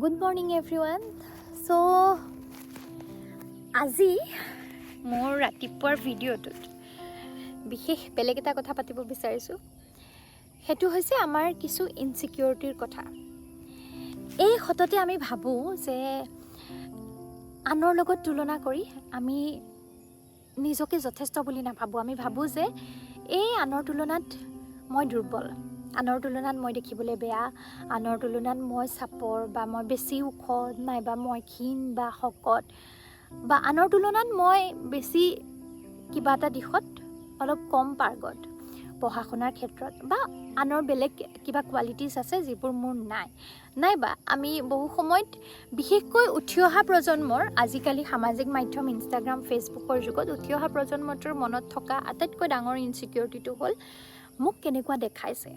Good morning everyone. So আজি মোৰ ৰাতিপুৱাৰ ভিডিঅ'টোত বিশেষ বেলেগ এটা কথা পাতিব বিচাৰিছোঁ। সেইটো হৈছে আমাৰ কিছু ইনচিকিউৰিটিৰ কথা। এই হততে আমি ভাবোঁ যে আনৰ লগত তুলনা কৰি আমি নিজকে যথেষ্ট বুলি নাভাবোঁ। আমি ভাবোঁ যে এই আনৰ তুলনাত মই দুৰ্বল, আনৰ তুলনাত মই দেখিবলৈ বেয়া, আনৰ তুলনাত মই চাপৰ বা মই বেছি ওখ নাইবা মই ক্ষীণ বা শকত বা আনৰ তুলনাত মই বেছি কিবা এটা দিশত অলপ কম পাৰ্গত, পঢ়া শুনাৰ ক্ষেত্ৰত বা আনৰ বেলেগ কিবা কোৱালিটিছ আছে যিবোৰ মোৰ নাইবা আমি বহু সময়ত বিশেষকৈ উঠি অহা প্ৰজন্মৰ আজিকালি সামাজিক মাধ্যম ইনষ্টাগ্ৰাম ফেচবুকৰ যুগত উঠি অহা প্ৰজন্মটোৰ মনত থকা আটাইতকৈ ডাঙৰ ইনচিকিউৰিটিটো হ'ল মোক কেনেকুৱা দেখাইছে,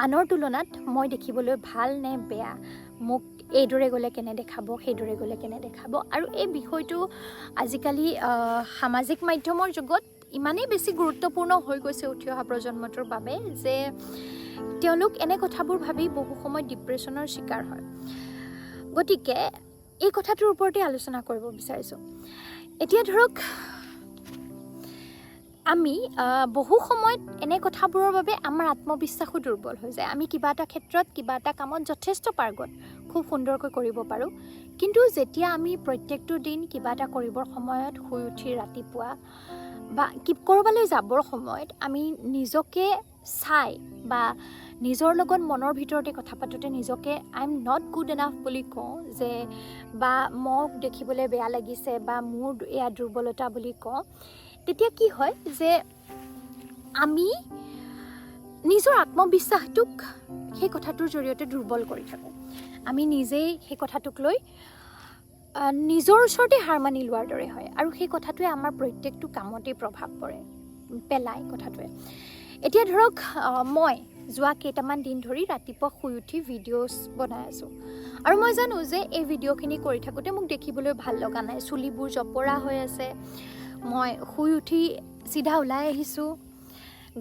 আনৰ তুলনাত মই দেখিবলৈ ভাল নে বেয়া, মোক এইদৰে গ'লে কেনে দেখাব, সেইদৰে গ'লে কেনে দেখাব। আৰু এই বিষয়টো আজিকালি সামাজিক মাধ্যমৰ যুগত ইমানেই বেছি গুৰুত্বপূৰ্ণ হৈ গৈছে উঠি অহা প্ৰজন্মটোৰ বাবে যে তেওঁলোক এনে কথাবোৰ ভাবি বহু সময় ডিপ্ৰেশ্যনৰ শিকাৰ হয়। গতিকে এই কথাটোৰ ওপৰতে আলোচনা কৰিব বিচাৰিছোঁ। এতিয়া ধৰক আমি বহু সময়ত এনে কথাবোৰৰ বাবে আমাৰ আত্মবিশ্বাসো দুৰ্বল হৈ যায়। আমি কিবা এটা ক্ষেত্ৰত কিবা এটা কামত যথেষ্ট পাৰ্গত, খুব সুন্দৰকৈ কৰিব পাৰোঁ, কিন্তু যেতিয়া আমি প্ৰত্যেকটো দিন কিবা এটা কৰিবৰ সময়ত শুই উঠি ৰাতিপুৱা বা ক'ৰবালৈ যাবৰ সময়ত আমি নিজকে চাই বা নিজৰ লগত মনৰ ভিতৰতে কথা পাতোঁতে নিজকে I am not good enough বুলি কওঁ যে বা মোক দেখিবলৈ বেয়া লাগিছে বা মোৰ এয়া দুৰ্বলতা বুলি কওঁ, তেতিয়া কি হয় যে আমি নিজৰ আত্মবিশ্বাসটোক সেই কথাটোৰ জৰিয়তে দুৰ্বল কৰি থাকোঁ। আমি নিজেই সেই কথাটোক লৈ নিজৰ ওচৰতে হাৰ মানি লোৱাৰ দৰে হয় আৰু সেই কথাটোৱে আমাৰ প্ৰত্যেকটো কামতেই প্ৰভাৱ পেলায় কথাটোৱে। এতিয়া ধৰক মই যোৱা কেইটামান দিন ধৰি ৰাতিপুৱা শুই উঠি ভিডিঅ'ছ বনাই আছোঁ আৰু মই জানো যে এই ভিডিঅ'খিনি কৰি থাকোঁতে মোক দেখিবলৈ ভাল লগা নাই, চুলিবোৰ জপৰা হৈ আছে, মই শুই উঠি চিধা ওলাই আহিছোঁ,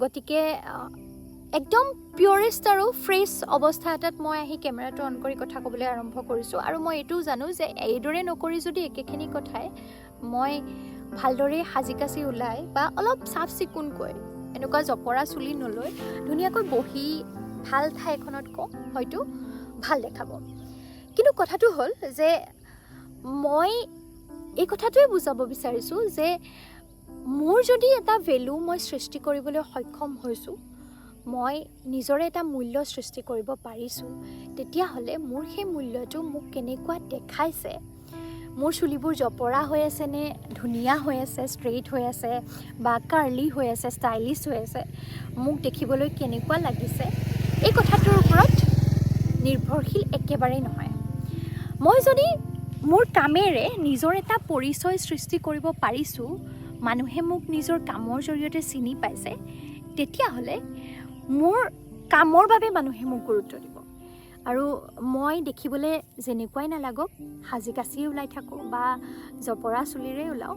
গতিকে একদম পিয়ৰেষ্ট আৰু ফ্ৰেছ অৱস্থা এটাত মই আহি কেমেৰাটো অন কৰি কথা ক'বলৈ আৰম্ভ কৰিছোঁ। আৰু মই এইটোও জানো যে এইদৰে নকৰি যদি একেখিনি কথাই মই ভালদৰে সাজি কাচি ওলাই বা অলপ চাফ চিকুণকৈ এনেকুৱা জপৰা চুলি নলৈ ধুনীয়াকৈ বহি ভাল ঠাই এখনত কওঁ হয়তো ভাল দেখাব। কিন্তু কথাটো হ'ল যে মই এই কথাটোৱে বুজাব বিচাৰিছোঁ যে মোৰ যদি এটা ভেলু মই সৃষ্টি কৰিবলৈ সক্ষম হৈছোঁ, মই নিজৰে এটা মূল্য সৃষ্টি কৰিব পাৰিছোঁ, তেতিয়াহ'লে মোৰ সেই মূল্যটো মোক কেনেকুৱা দেখাইছে, মোৰ চুলিবোৰ জপৰা হৈ আছে নে ধুনীয়া হৈ আছে, ষ্ট্ৰেইট হৈ আছে বা কাৰ্লি হৈ আছে, ষ্টাইলিছ হৈ আছে, মোক দেখিবলৈ কেনেকুৱা লাগিছে, এই কথাটোৰ ওপৰত নিৰ্ভৰশীল একেবাৰেই নহয়। মই যদি মোৰ কামেৰে নিজৰ এটা পৰিচয় সৃষ্টি কৰিব পাৰিছোঁ, মানুহে মোক নিজৰ কামৰ জৰিয়তে চিনি পাইছে, তেতিয়াহ'লে মোৰ কামৰ বাবে মানুহে মোক গুৰুত্ব দিব। আৰু মই দেখিবলৈ যেনেকুৱাই নালাগক, সাজি কাচিয়ে ওলাই থাকোঁ বা জপৰা চুলিৰে ওলাওঁ,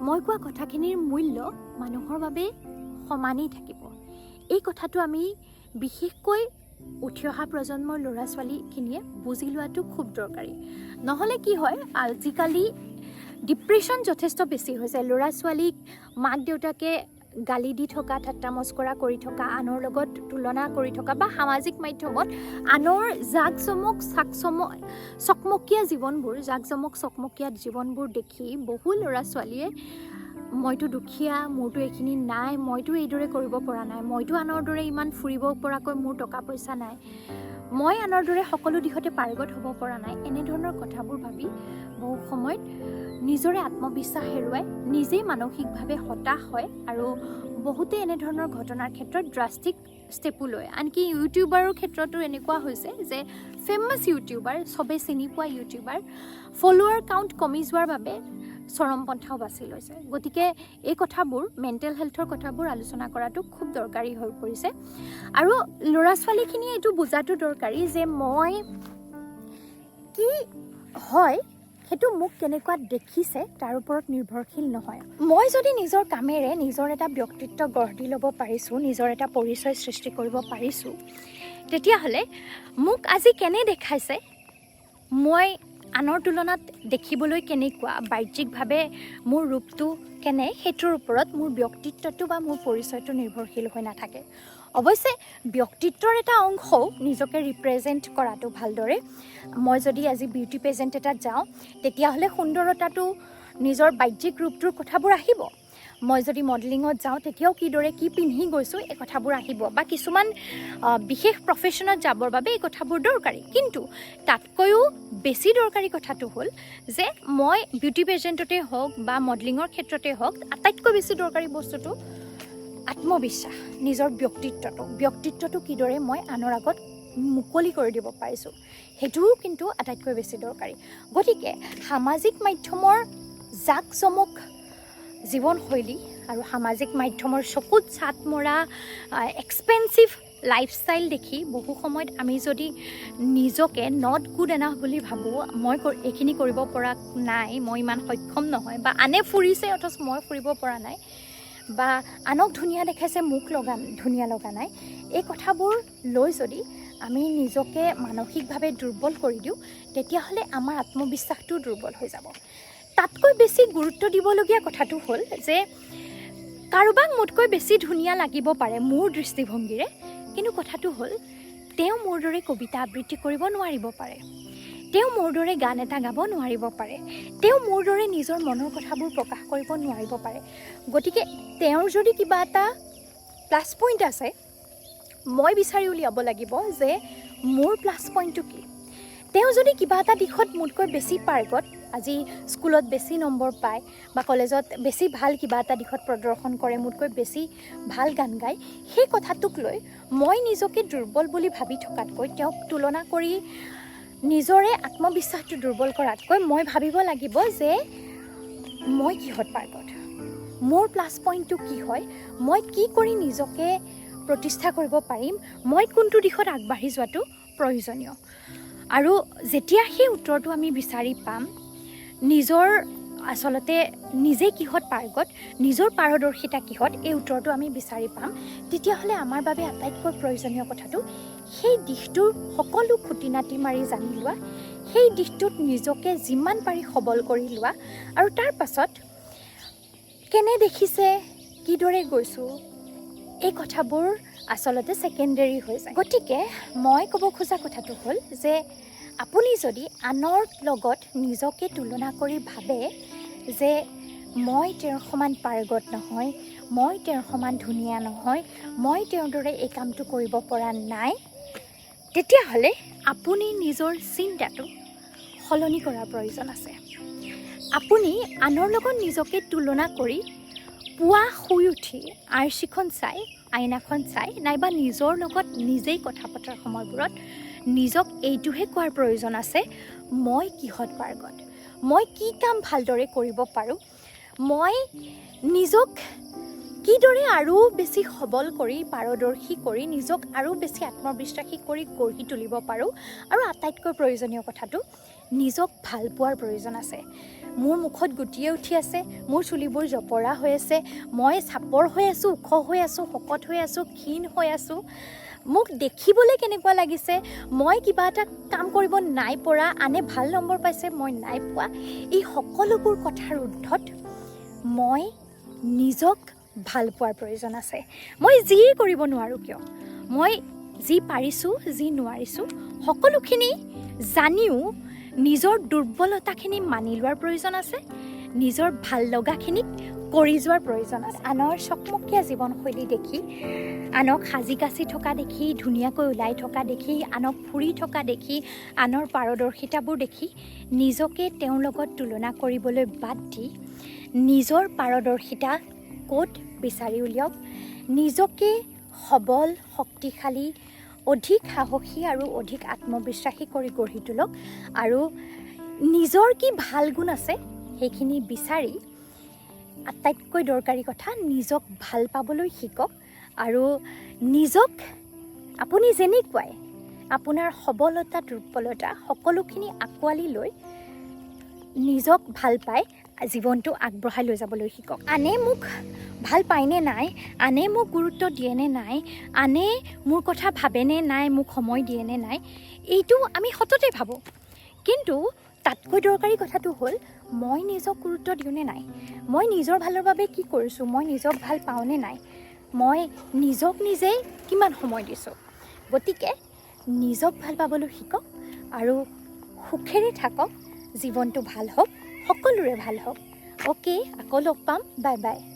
মই কোৱা কথাখিনিৰ মূল্য মানুহৰ বাবে সমানেই থাকিব। এই কথাটো আমি বিশেষকৈ উঠি অহা প্ৰজন্মৰ ল'ৰা ছোৱালীখিনিয়ে বুজি লোৱাটো খুব দৰকাৰী। নহ'লে কি হয়, আজিকালি ডিপ্ৰেশ্যন যথেষ্ট বেছি হৈছে। ল'ৰা ছোৱালীক মাক দেউতাকে গালি দি থকা, ঠাট্টা মস্কৰা কৰি থকা, আনৰ লগত তুলনা কৰি থকা বা সামাজিক মাধ্যমত আনৰ চকমকীয়া জীৱনবোৰ দেখি বহু ল'ৰা ছোৱালীয়ে মইতো দুখীয়া, মোৰতো এইখিনি নাই, মইতো এইদৰে কৰিব পৰা নাই, মইতো আনৰ দৰে ইমান ফুৰিব পৰাকৈ মোৰ টকা পইচা নাই, মই আনৰ দৰে সকলো দিশতে পাৰ্গত হ'ব পৰা নাই, এনেধৰণৰ কথাবোৰ ভাবি বহু সময়ত নিজৰে আত্মবিশ্বাস হেৰুৱাই নিজেই মানসিকভাৱে হতাশ হয় আৰু বহুতে এনেধৰণৰ ঘটনাৰ ক্ষেত্ৰত ড্ৰাষ্টিক ষ্টেপো লয়। আনকি ইউটিউবাৰৰ ক্ষেত্ৰতো এনেকুৱা হৈছে যে ফেমাছ ইউটিউবাৰ, চবেই চিনি পোৱা ইউটিউবাৰ, ফলোৱাৰ কাউণ্ট কমি যোৱাৰ বাবে চৰম পন্থাও বাছি লৈছে। গতিকে এই কথাবোৰ, মেণ্টেল হেল্থৰ কথাবোৰ আলোচনা কৰাটো খুব দৰকাৰী হৈ পৰিছে আৰু ল'ৰা ছোৱালীখিনিয়ে এইটো বুজাটো দৰকাৰী যে মই কি হয় সেইটো মোক কেনেকুৱা দেখিছে তাৰ ওপৰত নিৰ্ভৰশীল নহয়। মই যদি নিজৰ কামেৰে নিজৰ এটা ব্যক্তিত্ব গঢ় দি ল'ব পাৰিছোঁ, নিজৰ এটা পৰিচয় সৃষ্টি কৰিব পাৰিছোঁ, তেতিয়াহ'লে মোক আজি কেনে দেখাইছে মই আনৰ তুলনাত দেখিবলৈ কেনেকুৱা, বাহ্যিকভাৱে মোৰ ৰূপটো কেনে, সেইটোৰ ওপৰত মোৰ ব্যক্তিত্বটো বা মোৰ পৰিচয়টো নিৰ্ভৰশীল হৈ নাথাকে। অৱশ্যে ব্যক্তিত্বৰ এটা অংশও নিজকে ৰিপ্ৰেজেণ্ট কৰাটো ভালদৰে। মই যদি আজি বিউটি পেজেণ্ট এটাত যাওঁ তেতিয়াহ'লে সুন্দৰতাটো নিজৰ বাহ্যিক ৰূপটোৰ কথাবোৰ আহিব। মই যদি মডেলিঙত যাওঁ তেতিয়াও কিদৰে কি পিন্ধি গৈছোঁ এই কথাবোৰ আহিব, বা কিছুমান বিশেষ প্ৰফেশ্যনত যাবৰ বাবে এই কথাবোৰ দৰকাৰী। কিন্তু তাতকৈও বেছি দৰকাৰী কথাটো হ'ল যে মই বিউটি পেজেণ্টতে হওক বা মডেলিঙৰ ক্ষেত্ৰতে হওক, আটাইতকৈ বেছি দৰকাৰী বস্তুটো আত্মবিশ্বাস, নিজৰ ব্যক্তিত্বটো কিদৰে মই আনৰ আগত মুকলি কৰি দিব পাৰিছোঁ, সেইটোও কিন্তু আটাইতকৈ বেছি দৰকাৰী। গতিকে সামাজিক মাধ্যমৰ জাকজমক জীৱনশৈলী আৰু সামাজিক মাধ্যমৰ চকুত চাট মৰা এক্সপেঞ্চিভ লাইফষ্টাইল দেখি বহু সময়ত আমি যদি নিজকে নট গুড এনাফ বুলি ভাবোঁ, মই এইখিনি কৰিব পৰা নাই, মই ইমান সক্ষম নহয়, বা আনে ফুৰিছে অথচ মই ফুৰিব পৰা নাই, বা আনক ধুনীয়া দেখাইছে মোক ধুনীয়া লগা নাই, এই কথাবোৰ লৈ যদি আমি নিজকে মানসিকভাৱে দুৰ্বল কৰি দিওঁ তেতিয়াহ'লে আমাৰ আত্মবিশ্বাসটো দুৰ্বল হৈ যাব। তাতকৈ বেছি গুৰুত্ব দিবলগীয়া কথাটো হ'ল যে কাৰোবাক মোতকৈ বেছি ধুনীয়া লাগিব পাৰে মোৰ দৃষ্টিভংগীৰে, কিন্তু কথাটো হ'ল তেওঁ মোৰ দৰে কবিতা আবৃত্তি কৰিব নোৱাৰিব পাৰে, তেওঁ মোৰ দৰে গান এটা গাব নোৱাৰিব পাৰে, তেওঁ মোৰ দৰে নিজৰ মনৰ কথাবোৰ প্ৰকাশ কৰিব নোৱাৰিব পাৰে। গতিকে তেওঁৰ যদি কিবা এটা প্লাছ পইণ্ট আছে, মই বিচাৰি উলিয়াব লাগিব যে মোৰ প্লাছ পইণ্টটো কি। তেওঁ যদি কিবা এটা দিশত মোতকৈ বেছি পাৰ্গত, আজি স্কুলত বেছি নম্বৰ পায় বা কলেজত বেছি ভাল কিবা এটা দিশত প্ৰদৰ্শন কৰে, মোতকৈ বেছি ভাল গান গায়, সেই কথাটোক লৈ মই নিজকে দুৰ্বল বুলি ভাবি থকাতকৈ, তেওঁক তুলনা কৰি নিজৰে আত্মবিশ্বাসটো দুৰ্বল কৰাতকৈ মই ভাবিব লাগিব যে মই কিহত পাৰ্গত, মোৰ প্লাছ পইণ্টটো কি হয়, মই কি কৰি নিজকে প্ৰতিষ্ঠা কৰিব পাৰিম, মই কোনটো দিশত আগবাঢ়ি যোৱাটো প্ৰয়োজনীয়। আৰু যেতিয়া সেই উত্তৰটো আমি বিচাৰি পাম, নিজৰ আচলতে নিজে কিহত পাৰ্গত, নিজৰ পাৰদৰ্শিতা কিহত, এই উত্তৰটো আমি বিচাৰি পাম, তেতিয়াহ'লে আমাৰ বাবে আটাইতকৈ প্ৰয়োজনীয় কথাটো সেই দিশটোৰ সকলো খুঁটি নাটি মাৰি জানি লোৱা, সেই দিশটোত নিজকে যিমান পাৰি সবল কৰি লোৱা, আৰু তাৰ পাছত কেনে দেখিছে, কিদৰে গৈছোঁ, এই কথাবোৰ আচলতে ছেকেণ্ডেৰী হৈ যায়। গতিকে মই ক'ব খোজা কথাটো হ'ল যে আপুনি যদি আনৰ লগত নিজকে তুলনা কৰি ভাবে যে মই তেওঁৰ সমান পাৰ্গত নহয়, মই তেওঁৰ সমান ধুনীয়া নহয়, মই তেওঁৰ দৰে এই কামটো কৰিব পৰা নাই, তেতিয়াহ'লে আপুনি নিজৰ চিন্তাটো সলনি কৰাৰ প্ৰয়োজন আছে। আপুনি আনৰ লগত নিজকে তুলনা কৰি পুৱা শুই উঠি আৰ্চিখন চাই, আইনাখন চাই, নাইবা নিজৰ লগত নিজেই কথা পতাৰ সময়বোৰত নিজক এইটোহে কোৱাৰ প্ৰয়োজন আছে, মই কিহত পাৰ্গত, মই কি কাম ভালদৰে কৰিব পাৰোঁ, মই নিজক কিদৰে আৰু বেছি সবল কৰি, পাৰদৰ্শী কৰি, নিজক আৰু বেছি আত্মবিশ্বাসী কৰি গঢ়ি তুলিব পাৰোঁ। আৰু আটাইতকৈ প্ৰয়োজনীয় কথাটো, নিজক ভাল পোৱাৰ প্ৰয়োজন আছে। মোৰ মুখত গুটিয়ে উঠি আছে, মোৰ চুলিবোৰ জপৰা হৈ আছে, মই চাপৰ হৈ আছোঁ, ওখ হৈ আছোঁ, শকত হৈ আছোঁ, ক্ষীণ হৈ আছোঁ, মোক দেখিবলৈ কেনেকুৱা লাগিছে, মই কিবা এটা কাম কৰিব নাই পৰা, আনে ভাল নম্বৰ পাইছে, মই নাই পোৱা, এই সকলোবোৰ কথাৰ ঊৰ্ধত মই নিজক ভাল পোৱাৰ প্ৰয়োজন আছে। মই যি কৰিব নোৱাৰোঁ কিয়, মই যি পাৰিছোঁ, যি নোৱাৰিছোঁ, সকলোখিনি জানিও নিজৰ দুৰ্বলতাখিনি মানি লোৱাৰ প্ৰয়োজন আছে, নিজৰ ভাল লগাখিনিক কৰি যোৱাৰ প্ৰয়োজন আছে। আনৰ চকমকীয়া জীৱনশৈলী দেখি, আনক সাজি কাচি থকা দেখি, ধুনীয়াকৈ ওলাই থকা দেখি, আনক ফুৰি থকা দেখি, আনৰ পাৰদৰ্শিতাবোৰ দেখি নিজকে তেওঁৰ লগত তুলনা কৰিবলৈ বাদ দি নিজৰ পাৰদৰ্শিতা ক'ত বিচাৰি উলিয়াওক, নিজকে সবল, শক্তিশালী, অধিক সাহসী আৰু অধিক আত্মবিশ্বাসী কৰি গঢ়ি তোলক। আৰু নিজৰ কি ভাল গুণ আছে সেইখিনি বিচাৰি, আটাইতকৈ দৰকাৰী কথা, নিজক ভাল পাবলৈ শিকক। আৰু নিজক আপুনি যেনেকুৱাই, আপোনাৰ সবলতা দুৰ্বলতা সকলোখিনি আঁকোৱালি লৈ নিজক ভাল পাই জীৱনটো আগবঢ়াই লৈ যাবলৈ শিকক। আনে মোক ভাল পায়নে নাই, আনে মোক গুৰুত্ব দিয়েনে নাই, আনে মোৰ কথা ভাবেনে নাই, মোক সময় দিয়েনে নাই, এইটো আমি সততে ভাবোঁ। কিন্তু তাতকৈ দৰকাৰী কথাটো হ'ল মই নিজক গুৰুত্ব দিওঁনে নাই, মই নিজৰ ভালৰ বাবে কি কৰিছোঁ, মই নিজক ভাল পাওঁনে নাই, মই নিজক নিজেই কিমান সময় দিছোঁ। গতিকে নিজক ভাল পাবলৈ শিকক আৰু সুখেৰে থাকক, জীৱনটো ভাল হওক, সকলোৰে ভাল হওক। অ'কে, আকৌ লগ পাম, বাই বাই।